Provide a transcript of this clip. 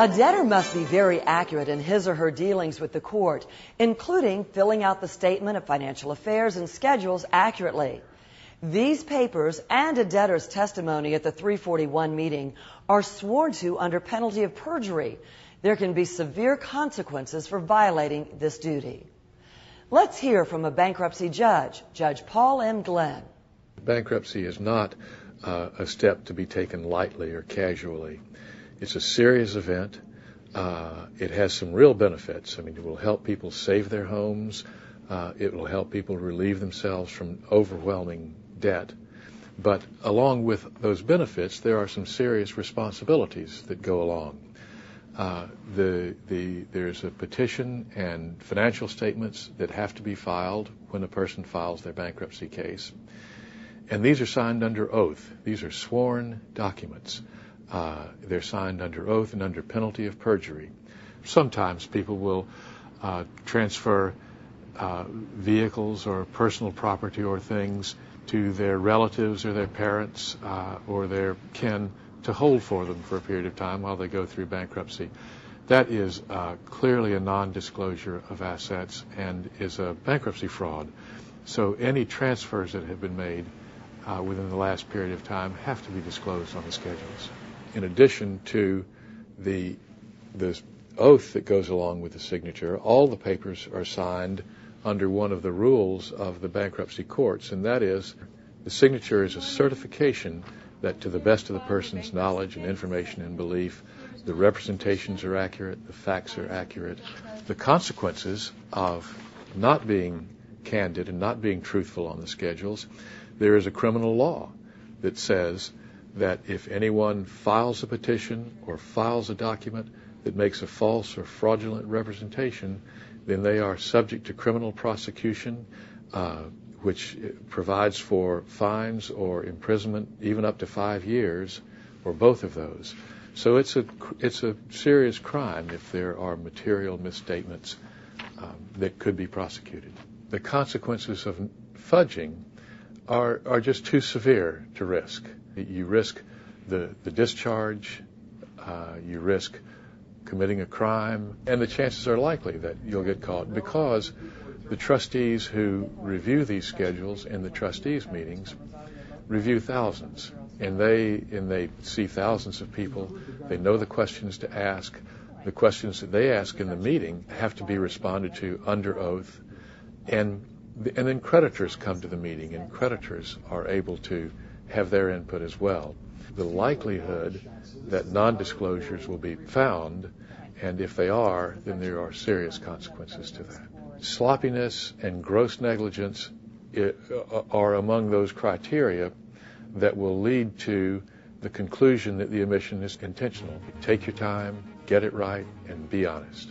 A debtor must be very accurate in his or her dealings with the court, including filling out the statement of financial affairs and schedules accurately. These papers and a debtor's testimony at the 341 meeting are sworn to under penalty of perjury. There can be severe consequences for violating this duty. Let's hear from a bankruptcy judge, Judge Paul M. Glenn. Bankruptcy is not a step to be taken lightly or casually. It's a serious event. It has some real benefits. I mean, it will help people save their homes. It will help people relieve themselves from overwhelming debt. But along with those benefits, there are some serious responsibilities that go along. There's a petition and financial statements that have to be filed when a person files their bankruptcy case. And these are signed under oath. These are sworn documents. They're signed under oath and under penalty of perjury. Sometimes people will transfer vehicles or personal property or things to their relatives or their parents or their kin to hold for them for a period of time while they go through bankruptcy. That is clearly a non-disclosure of assets and is a bankruptcy fraud. So any transfers that have been made within the last period of time have to be disclosed on the schedules. In addition to the oath that goes along with the signature, all the papers are signed under one of the rules of the bankruptcy courts, and that is the signature is a certification that to the best of the person's knowledge and information and belief, the representations are accurate, the facts are accurate. The consequences of not being candid and not being truthful on the schedules, there is a criminal law that says that if anyone files a petition or files a document that makes a false or fraudulent representation, then they are subject to criminal prosecution, which provides for fines or imprisonment even up to 5 years, or both of those. So it's a serious crime if there are material misstatements that could be prosecuted. The consequences of fudging are just too severe to risk. You risk the discharge, you risk committing a crime, and the chances are likely that you'll get caught because the trustees who review these schedules in the trustees meetings review thousands, and they see thousands of people. They know the questions to ask. The questions that they ask in the meeting have to be responded to under oath, and then creditors come to the meeting, and creditors are able to have their input as well. The likelihood that non-disclosures will be found, and if they are, then there are serious consequences to that. Sloppiness and gross negligence are among those criteria that will lead to the conclusion that the omission is intentional. Take your time, get it right, and be honest.